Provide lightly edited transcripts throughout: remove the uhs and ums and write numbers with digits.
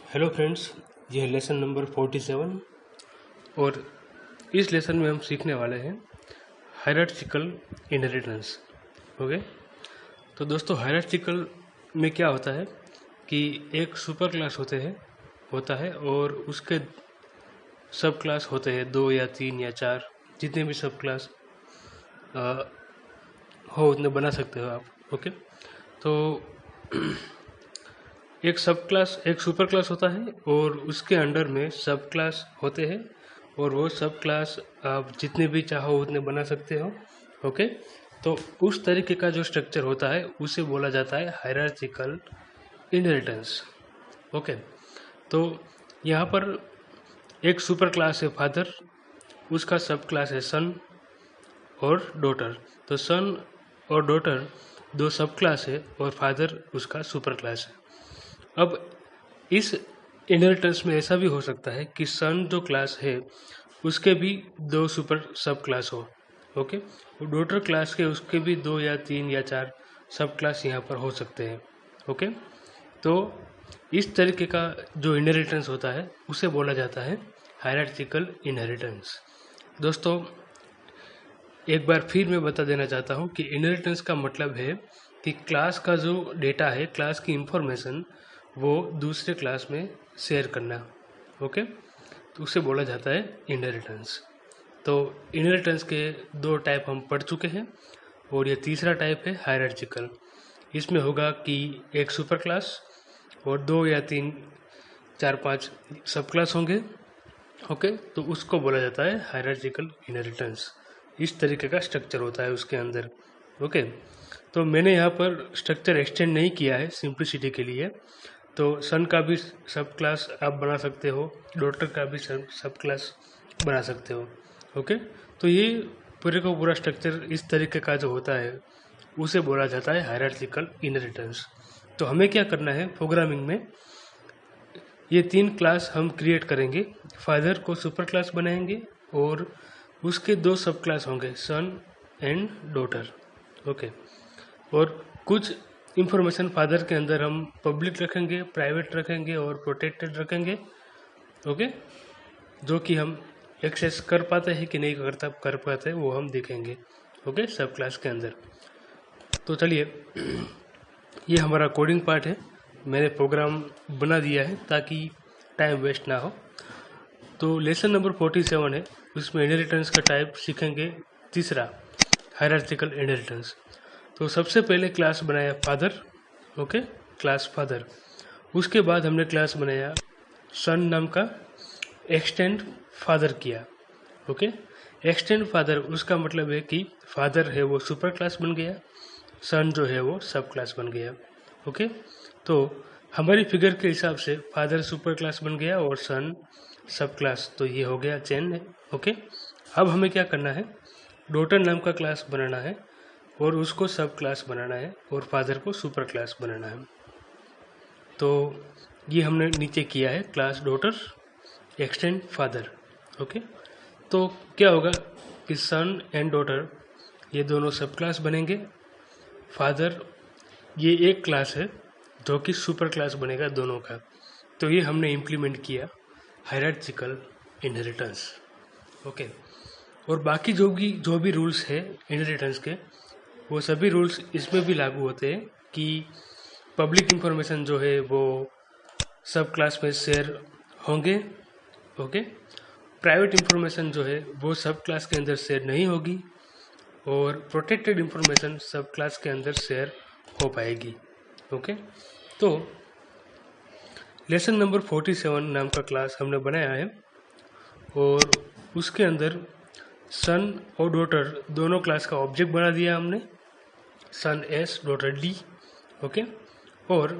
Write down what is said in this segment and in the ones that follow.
Hello friends, ये है lesson number 47 और इस लेसन में हम सीखने वाले हैं हायरार्चिकल इनहेरिटेंस। ओके, तो दोस्तों हायरार्चिकल में क्या होता है कि एक सुपर क्लास होता है और उसके सब क्लास होते हैं 2 या 3 या 4, जितने भी सब क्लास हो उतने बना सकते हो आप। ओके, तो एक सुपर क्लास होता है और उसके अंडर में सब क्लास होते हैं और वो सब क्लास आप जितने भी चाहो उतने बना सकते हो। ओके, तो उस तरीके का जो स्ट्रक्चर होता है उसे बोला जाता है हायरार्चिकल इनहेरिटेंस। ओके, तो यहाँ पर एक सुपर क्लास है फादर, उसका सब क्लास है सन और डॉटर। तो सन और डॉटर दो सब क्लास है और फादर उसका सुपर क्लास है। अब इस इनहेरिटेंस में ऐसा भी हो सकता है कि सन जो क्लास है उसके भी दो सुपर सब क्लास हो। ओके, और डॉटर क्लास के उसके भी 2 या 3 या 4 सब क्लास यहाँ पर हो सकते हैं। ओके, तो इस तरीके का जो इनहेरिटेंस होता है उसे बोला जाता है हायरार्चिकल इनहेरिटेंस। दोस्तों एक बार फिर मैं बता देना चाहता हूँ कि इनहेरिटेंस का मतलब है कि क्लास का जो डेटा है, क्लास की इंफॉर्मेशन वो दूसरे क्लास में शेयर करना। ओके, तो उसे बोला जाता है इनहेरिटेंस। तो इनहेरिटेंस के 2 टाइप हम पढ़ चुके हैं और ये तीसरा टाइप है हायरार्चिकल। इसमें होगा कि एक सुपर क्लास और 2 या 3 4 5 सब क्लास होंगे। ओके, तो उसको बोला जाता है हायरार्चिकल इनहेरिटेंस। इस तरीके का स्ट्रक्चर होता है उसके अंदर। ओके, तो मैंने यहाँ पर स्ट्रक्चर एक्सटेंड नहीं किया है सिंप्लिसिटी के लिए। तो सन का भी सब क्लास आप बना सकते हो, डॉटर का भी सब क्लास बना सकते हो। ओके, तो ये पूरे का पूरा स्ट्रक्चर इस तरीके का जो होता है उसे बोला जाता है हायरार्चिकल इनहेरिटेंस। तो हमें क्या करना है प्रोग्रामिंग में, ये 3 क्लास हम क्रिएट करेंगे। फादर को सुपर क्लास बनाएंगे और उसके 2 सब क्लास होंगे सन एंड डॉटर। ओके, और कुछ इंफॉर्मेशन फादर के अंदर हम पब्लिक रखेंगे, प्राइवेट रखेंगे और प्रोटेक्टेड रखेंगे। ओके, जो कि हम एक्सेस कर पाते हैं कि नहीं कर पाते वो हम देखेंगे। ओके, सब क्लास के अंदर। तो चलिए ये हमारा कोडिंग पार्ट है, मैंने प्रोग्राम बना दिया है ताकि टाइम वेस्ट ना हो। तो लेसन नंबर 47 है, उसमें इनहेरिटेंस का टाइप सीखेंगे तीसरा, हायरार्चिकल इनहेरिटेंस। तो सबसे पहले क्लास बनाया फादर। Okay, class father. उसके बाद हमने क्लास बनाया सन नाम का, एक्सटेंड फादर किया। ओके, एक्सटेंड फादर उसका मतलब है कि फादर है वो सुपर क्लास बन गया, सन जो है वो सब क्लास बन गया। ओके, तो हमारी फिगर के हिसाब से फादर सुपर क्लास बन गया और सन सब क्लास, तो ये हो गया चेन है। ओके, अब हमें क्या करना है, डॉटर नाम का क्लास बनाना है और उसको सब क्लास बनाना है और फादर को सुपर क्लास बनाना है। तो ये हमने नीचे किया है, class daughter extend father. Okay, तो क्या होगा कि सन एंड डॉटर ये दोनों सब क्लास बनेंगे। फादर ये एक क्लास है जो कि सुपर क्लास बनेगा दोनों का। तो ये हमने इम्प्लीमेंट किया हायरार्चिकल इनहेरिटेंस। ओके, और बाकी जो भी रूल्स है इनहेरिटेंस के, वो सभी रूल्स इसमें भी लागू होते हैं कि पब्लिक इंफॉर्मेशन जो है वो सब क्लास में शेयर होंगे। ओके, प्राइवेट इंफॉर्मेशन जो है वो सब क्लास के अंदर शेयर नहीं होगी और प्रोटेक्टेड इंफॉर्मेशन सब क्लास के अंदर शेयर हो पाएगी। ओके, तो लेसन नंबर 47 नाम का क्लास हमने बनाया है और उसके अंदर सन और डॉटर दोनों क्लास का ऑब्जेक्ट बना दिया हमने, सन एस डॉटर डी। ओके, और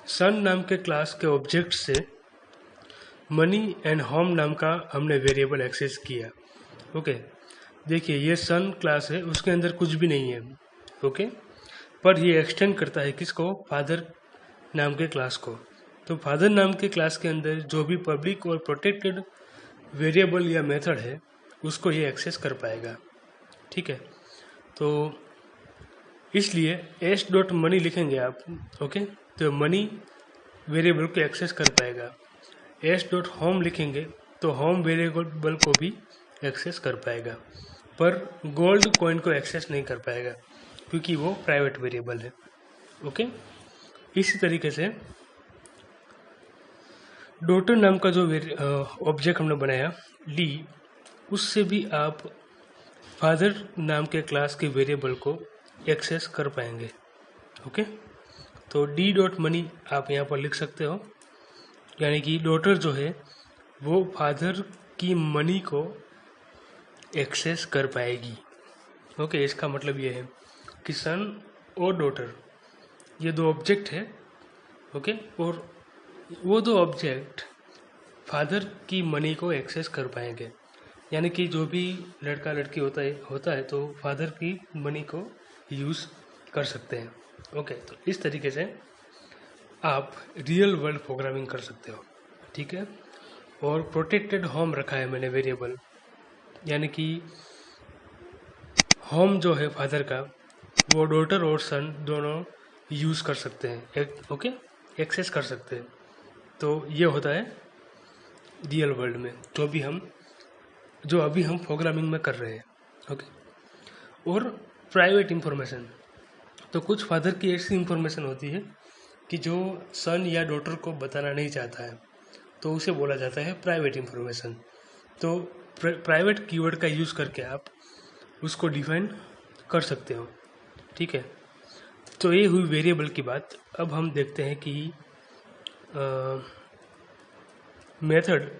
सन नाम के क्लास के ऑब्जेक्ट से मनी एंड होम नाम का हमने वेरिएबल एक्सेस किया। ओके, देखिए ये सन क्लास है, उसके अंदर कुछ भी नहीं है। ओके, पर ये एक्सटेंड करता है किसको, फादर नाम के क्लास को। तो फादर नाम के क्लास के अंदर जो भी पब्लिक और प्रोटेक्टेड वेरिएबल या मेथड है उसको ये एक्सेस कर पाएगा। ठीक है, तो इसलिए एस डॉट मनी लिखेंगे आप। ओके, तो मनी वेरिएबल को एक्सेस कर पाएगा। एस डॉट होम लिखेंगे तो होम वेरिएबल को भी एक्सेस कर पाएगा, पर गोल्ड कॉइन को एक्सेस नहीं कर पाएगा क्योंकि वो प्राइवेट वेरिएबल है। ओके, इसी तरीके से डॉटर नाम का जो ऑब्जेक्ट हमने बनाया डी, उससे भी आप फादर नाम के क्लास के वेरिएबल को एक्सेस कर पाएंगे। ओके, तो डी डॉट मनी आप यहाँ पर लिख सकते हो, यानी कि डॉटर जो है वो फादर की मनी को एक्सेस कर पाएगी। ओके, इसका मतलब ये है कि सन और डॉटर ये दो ऑब्जेक्ट है। ओके, और वो दो ऑब्जेक्ट फादर की मनी को एक्सेस कर पाएंगे, यानी कि जो भी लड़का लड़की होता है तो फादर की मनी को यूज़ कर सकते हैं। ओके, तो इस तरीके से आप रियल वर्ल्ड प्रोग्रामिंग कर सकते हो। ठीक है, और प्रोटेक्टेड होम रखा है मैंने वेरिएबल, यानी कि होम जो है फादर का वो डॉटर और सन दोनों यूज़ कर सकते हैं। ओके, एक्सेस कर सकते हैं। तो ये होता है रियल वर्ल्ड में जो अभी हम प्रोग्रामिंग में कर रहे हैं। ओके, और प्राइवेट इंफॉर्मेशन, तो कुछ फादर की ऐसी इंफॉर्मेशन होती है कि जो सन या डॉटर को बताना नहीं चाहता है, तो उसे बोला जाता है प्राइवेट इंफॉर्मेशन। तो प्राइवेट कीवर्ड का यूज़ करके आप उसको डिफाइन कर सकते हो। ठीक है, तो ये हुई वेरिएबल की बात। अब हम देखते हैं कि मेथड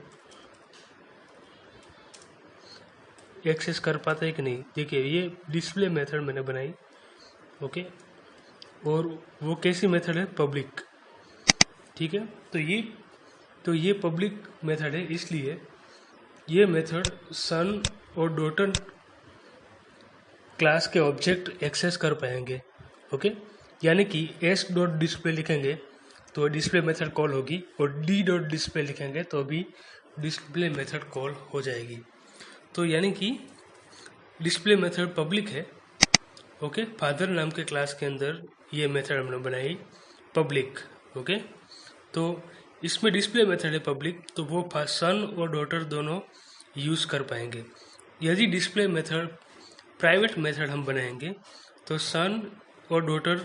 एक्सेस कर पाता है कि नहीं। देखिए, ये डिस्प्ले मेथड मैंने बनाई। ओके, और वो कैसी मेथड है, पब्लिक। ठीक है, तो ये पब्लिक मेथड है, इसलिए ये मेथड सन और डॉटर क्लास के ऑब्जेक्ट एक्सेस कर पाएंगे। ओके, यानी कि एस डॉट डिस्प्ले लिखेंगे तो डिस्प्ले मेथड कॉल होगी, और डी डॉट डिस्प्ले लिखेंगे तो भी डिस्प्ले मेथड कॉल हो जाएगी। तो यानी कि डिस्प्ले मेथड पब्लिक है। ओके, फादर नाम के क्लास के अंदर ये मेथड हमने बनाई पब्लिक। ओके, तो इसमें डिस्प्ले मेथड है पब्लिक, तो वो सन और डॉटर दोनों यूज़ कर पाएंगे। यदि डिस्प्ले मेथड प्राइवेट मेथड हम बनाएंगे तो सन और डॉटर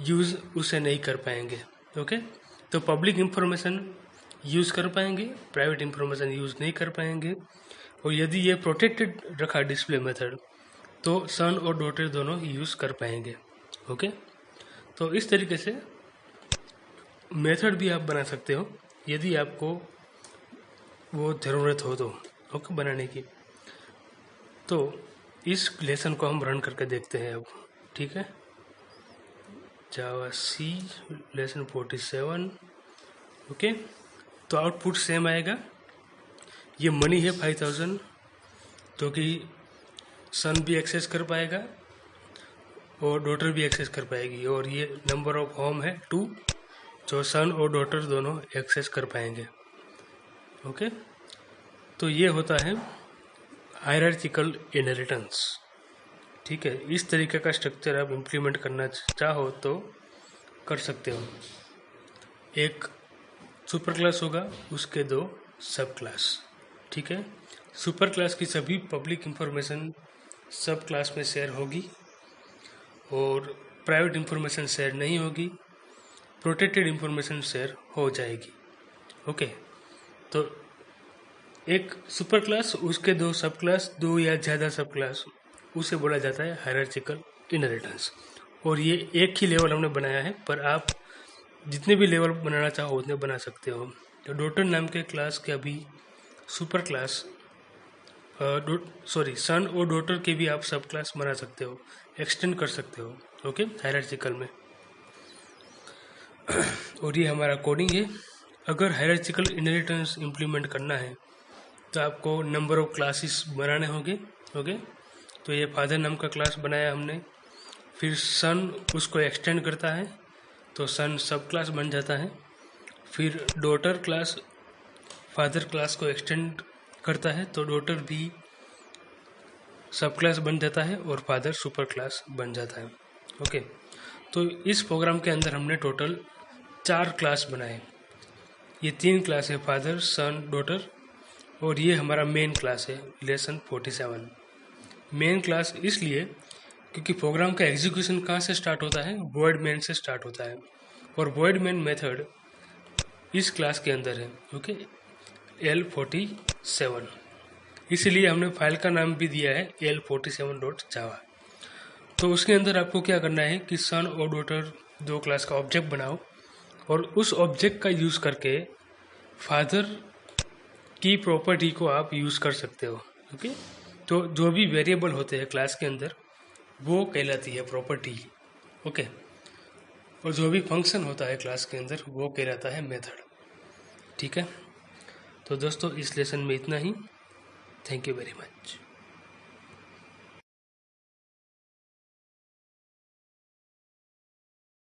यूज़ उसे नहीं कर पाएंगे। ओके, तो पब्लिक इंफॉर्मेशन यूज़ कर पाएंगे, प्राइवेट इंफॉर्मेशन यूज़ नहीं कर पाएंगे। और यदि ये प्रोटेक्टेड रखा डिस्प्ले मेथड तो सन और डॉटर दोनों यूज़ कर पाएंगे। ओके, तो इस तरीके से मेथड भी आप बना सकते हो यदि आपको वो ज़रूरत हो तो। ओके, बनाने की। तो इस लेसन को हम रन करके देखते हैं अब। ठीक है, जावा सी लेसन 47। ओके, तो आउटपुट सेम आएगा। ये मनी है 5000, तो कि सन भी एक्सेस कर पाएगा और डॉटर भी एक्सेस कर पाएगी। और ये नंबर ऑफ होम है 2, जो सन और डॉटर दोनों एक्सेस कर पाएंगे। ओके, तो ये होता है हायरार्चिकल इनहेरिटेंस। ठीक है, इस तरीके का स्ट्रक्चर आप इम्प्लीमेंट करना चाहो तो कर सकते हो। एक सुपर क्लास होगा, उसके 2 सब क्लास। ठीक है, सुपर क्लास की सभी पब्लिक इंफॉर्मेशन सब क्लास में शेयर होगी और प्राइवेट इंफॉर्मेशन शेयर नहीं होगी, प्रोटेक्टेड इंफॉर्मेशन शेयर हो जाएगी। ओके, तो एक सुपर क्लास, उसके 2 सब क्लास, 2 या ज़्यादा सब क्लास, उसे बोला जाता है हायरार्चिकल इनहेरिटेंस। और ये एक ही लेवल हमने बनाया है, पर आप जितने भी लेवल बनाना चाहो उतने बना सकते हो। तो डॉटर नाम के क्लास के अभी सुपर क्लास सन और डॉटर के भी आप सब क्लास बना सकते हो, एक्सटेंड कर सकते हो। ओके, हायरार्चिकल में। और ये हमारा कोडिंग है। अगर हायरार्चिकल इनहेरिटेंस इम्प्लीमेंट करना है तो आपको नंबर ऑफ क्लासेस बनाने होंगे। ओके, तो ये फादर नाम का क्लास बनाया हमने, फिर सन उसको एक्सटेंड करता है तो सन सब क्लास बन जाता है, फिर डॉटर क्लास फादर क्लास को एक्सटेंड करता है तो डॉटर भी सब क्लास बन जाता है और फादर सुपर क्लास बन जाता है। ओके, तो इस प्रोग्राम के अंदर हमने टोटल 4 क्लास बनाए। ये 3 क्लास है, फादर सन डॉटर, और ये हमारा मेन क्लास है लेसन 47। मेन क्लास इसलिए क्योंकि प्रोग्राम का एग्जीक्यूशन कहाँ से स्टार्ट होता है, वॉइड मेन से स्टार्ट होता है, और वॉइड मेन मेथड इस क्लास के अंदर है। ओके, L47, इसलिए हमने फाइल का नाम भी दिया है L47.java। तो उसके अंदर आपको क्या करना है कि सन और डॉटर 2 क्लास का ऑब्जेक्ट बनाओ, और उस ऑब्जेक्ट का यूज़ करके फादर की प्रॉपर्टी को आप यूज़ कर सकते हो। ओके, तो जो भी वेरिएबल होते हैं क्लास के अंदर वो कहलाती है प्रॉपर्टी। ओके, और जो भी फंक्शन होता है क्लास के अंदर वो कहलाता है मेथड। ठीक है, तो दोस्तों इस लेसन में इतना ही। Thank you very much.